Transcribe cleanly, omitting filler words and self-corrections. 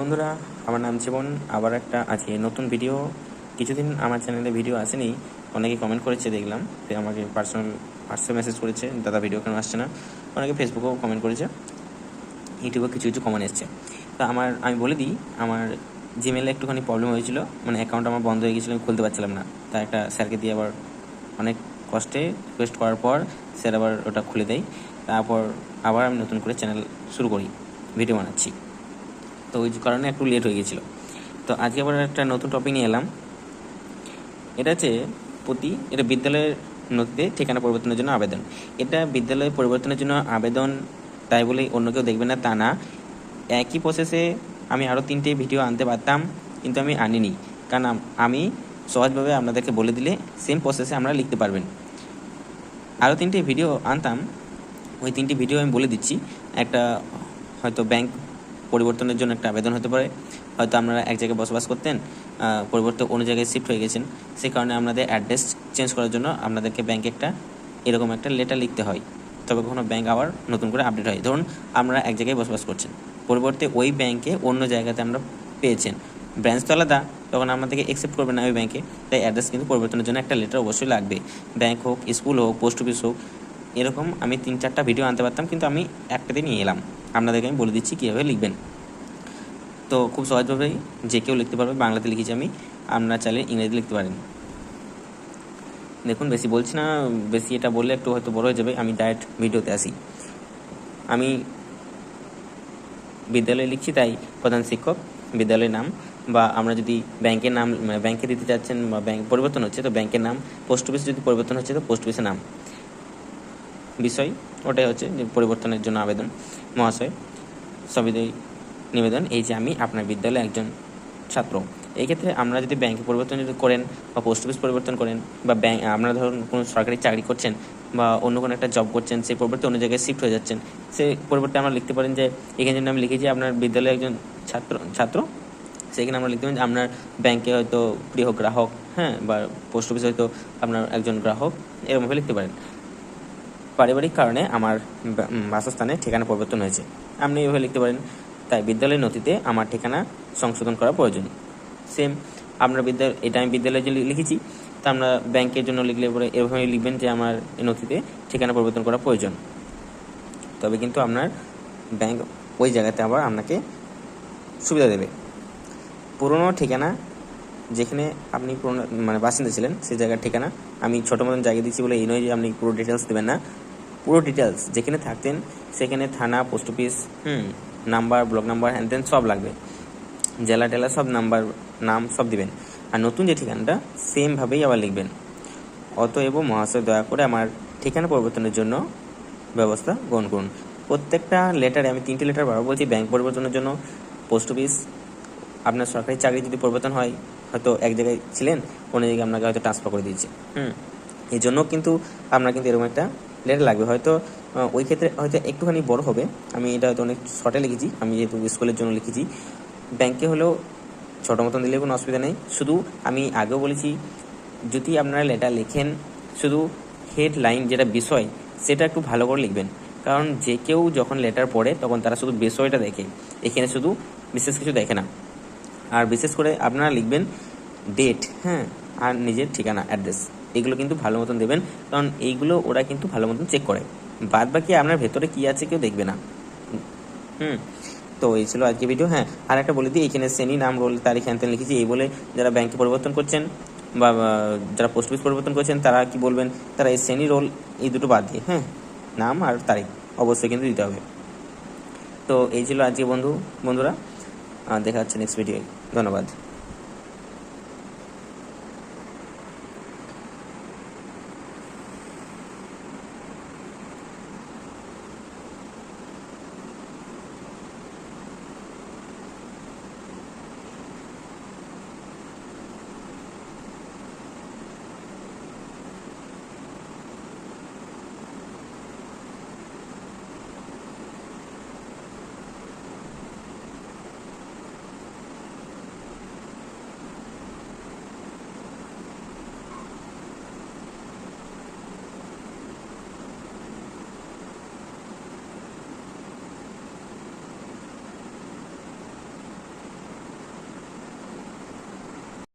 বন্ধুরা, আমার নাম জীবন। আবার একটা আছে নতুন ভিডিও। কিছুদিন আমার চ্যানেলে ভিডিও আসেনি, অনেকে কমেন্ট করেছে দেখলাম, আমাকে হোয়াটসঅ্যাপ মেসেজ করেছে, দাদা ভিডিও কেন আসছে না। অনেকে ফেসবুকেও কমেন্ট করেছে, ইউটিউবে কিছু কিছু কমেন্ট এসছে। তা আমি বলে দিই, আমার জিমেলে একটুখানি প্রবলেম হয়েছিল, মানে অ্যাকাউন্ট আমার বন্ধ হয়ে গেছিলো, আমি খুলতে পারছিলাম না। তা একটা স্যারকে দিয়ে আবার অনেক কষ্টে রিকোয়েস্ট করার পর স্যার আবার ওটা খুলে দেয়। তারপর আবার আমি নতুন করে চ্যানেল শুরু করি, ভিডিও বানাচ্ছি। তো ওই কারণে একটু লেট হয়ে গেছিলো। তো আজকে আবার একটা নতুন টপিক নিয়ে এলাম। এটা হচ্ছে এটা বিদ্যালয়ের নথিতে ঠিকানা পরিবর্তনের জন্য আবেদন। এটা বিদ্যালয় পরিবর্তনের জন্য আবেদন, তাই বলেই অন্য কেউ দেখবে না তা না। একই প্রসেসে আমি আরও 3টে ভিডিও আনতে পারতাম, কিন্তু আমি আনিনি, কারণ আমি সহজভাবে আপনাদেরকে বলে দিলে সেম প্রসেসে আপনারা লিখতে পারবেন। আরও 3টে ভিডিও আনতাম, ওই 3টি ভিডিও আমি বলে দিচ্ছি। একটা হয়তো ব্যাংক পরিবর্তনের জন্য একটা আবেদন হতে পারে, হয়তো আপনারা এক জায়গায় বসবাস করতেন, পরিবর্তে অন্য জায়গায় শিফট হয়ে গেছেন, সেই কারণে আপনাদের অ্যাড্রেস চেঞ্জ করার জন্য আপনাদেরকে ব্যাংকে এরকম একটা লেটার লিখতে হয়, তবে কখনো ব্যাংক আবার নতুন করে আপডেট হয়। ধরুন আপনারা এক জায়গায় বসবাস করছেন, পরিবর্তে ওই ব্যাংকে অন্য জায়গাতে আমরা পেয়েছেন, ব্রাঞ্চ তো আলাদা, তখন আমাদেরকে অ্যাকসেপ্ট করবে না ওই ব্যাংকে। তাই অ্যাড্রেস কিন্তু পরিবর্তনের জন্য একটা লেটার অবশ্যই লাগবে। ব্যাংক হোক, স্কুল হোক, পোস্ট অফিস হোক, এরকম আমি 3-4টা ভিডিও আনতে পারতাম, কিন্তু আমি একটাতে নিয়ে এলাম। আপনাদেরকে আমি বলে দিচ্ছি কীভাবে লিখবেন। তো খুব সহজভাবেই যে কেউ লিখতে পারবে। বাংলাতে লিখেছি আমি, আপনারা চাইলে ইংরেজিতে লিখতে পারেন। দেখুন, বেশি বলছি না, বেশি এটা বললে একটু হয়তো বড় হয়ে যাবে। আমি ডাইরেক্ট ভিডিওতে আসি। আমি বিদ্যালয়ে লিখছি, তাই প্রধান শিক্ষক, বিদ্যালয়ের নাম, বা আমরা যদি ব্যাংকের নাম, ব্যাংকে দিতে চাচ্ছেন বা ব্যাংক পরিবর্তন হচ্ছে তো ব্যাংকের নাম, পোস্ট অফিস যদি পরিবর্তন হচ্ছে তো পোস্ট অফিসের নাম। বিষয় ওটাই হচ্ছে যে পরিবর্তনের জন্য আবেদন। মহাশয়, সবিনয় নিবেদন, এই যে আমি আপনার বিদ্যালয়ে একজন ছাত্র। এই ক্ষেত্রে আমরা যদি ব্যাংকে পরিবর্তন যদি করেন বা পোস্ট অফিস পরিবর্তন করেন, বা আপনারা ধরুন কোনো সরকারি চাকরি করছেন বা অন্য কোনো একটা জব করছেন, সেই পরিবর্তে অন্য জায়গায় শিফট হয়ে যাচ্ছেন, সেই পরিবর্তে আমরা লিখতে পারেন যে এখানে যদি আমি লিখেছি আপনার বিদ্যালয়ে একজন ছাত্র, সেখানে আমরা লিখতে পারেন যে আপনার ব্যাংকে হয়তো প্রিয় গ্রাহক, হ্যাঁ, বা পোস্ট অফিসে হয়তো আপনার একজন গ্রাহক, এরকমভাবে লিখতে পারেন। পারিবারিক কারণে আমার বাসস্থানে ঠিকানা পরিবর্তন হয়েছে, আপনি এভাবে লিখতে পারেন। তাই বিদ্যালয়ের নথিতে আমার ঠিকানা সংশোধন করা প্রয়োজন। সেম আপনার এটা আমি বিদ্যালয়ের জন্য লিখেছি, তা আমরা ব্যাংকের জন্য লিখলে পরে এভাবে লিখবেন যে আমার নথিতে ঠিকানা পরিবর্তন করা প্রয়োজন। তবে কিন্তু আপনার ব্যাংক ওই জায়গাতে আবার আপনাকে সুবিধা দেবে। পুরনো ঠিকানা, যেখানে আপনি পুরনো বাসিন্দা ছিলেন, সেই জায়গার ঠিকানা আমি ছোটো মতন জায়গা দিচ্ছি বলে এই নয় যে আপনি পুরো ডিটেলস দেবেন না। পুরো ডিটেলস যেখানে থাকতেন সেখানে থানা, post office, number, block number, হ্যান ত্যান সব লাগবে, জেলা টেলা সব নাম্বার, নাম সব দিবেন। আর নতুন যে ঠিকানাটা সেমভাবেই আবার লিখবেন। অতএব মহাশয়, দয়া করে আমার ঠিকানা পরিবর্তনের জন্য ব্যবস্থা গ্রহণ করুন। প্রত্যেকটা লেটারে আমি 3টে লেটার বারবার বলছি। ব্যাংক পরিবর্তনের জন্য, পোস্ট অফিস, আপনার সরকারি চাকরি যদি পরিবর্তন হয়, হয়তো এক জায়গায় ছিলেন, অন্য জায়গায় আপনাকে হয়তো ট্রান্সফার করে দিয়েছে, এই জন্য কিন্তু আপনার কিন্তু এরকম একটা লেটার লাগবে। হয়তো ওই ক্ষেত্রে হয়তো একটুখানি বড় হবে, আমি এটা হয়তো অনেক শর্টে লিখেছি, আমি যেহেতু স্কুলের জন্য লিখেছি। ব্যাংকে হলেও ছোটো মতন দিলে কোনো অসুবিধা নেই। শুধু আমি আগেও বলেছি, যদি আপনারা লেটার লেখেন, শুধু হেডলাইন যেটা বিষয় সেটা একটু ভালো করে লিখবেন, কারণ যে কেউ যখন লেটার পড়ে তখন তারা শুধু বিষয়টা দেখে, এখানে শুধু বিশেষ কিছু দেখে না। আর বিশেষ করে আপনারা লিখবেন ডেট, হ্যাঁ, আর নিজের ঠিকানা, অ্যাড্রেস, এগুলো কিন্তু ভালো মতন দেবেন, কারণ এইগুলো ওরা কিন্তু ভালো মতন চেক করে। বাদ বাকি আপনার ভেতরে কী আছে কেউ দেখবে না। তো এই ছিল আজকে ভিডিও। হ্যাঁ, আর একটা বলে দিই, এখানে শ্রেণী, নাম, রোল, তারিখ, হ্যান ত্যান লিখেছি। এই বলে যারা ব্যাংকে পরিবর্তন করছেন বা যারা পোস্ট অফিস পরিবর্তন করছেন তারা কি বলবেন, তারা এই শ্রেণী, রোল, এই দুটো বাদ দিয়ে, হ্যাঁ, নাম আর তারিখ অবশ্যই কিন্তু দিতে হবে। তো এই ছিল আজকে বন্ধুরা, দেখা হচ্ছে নেক্সট ভিডিও। ধন্যবাদ।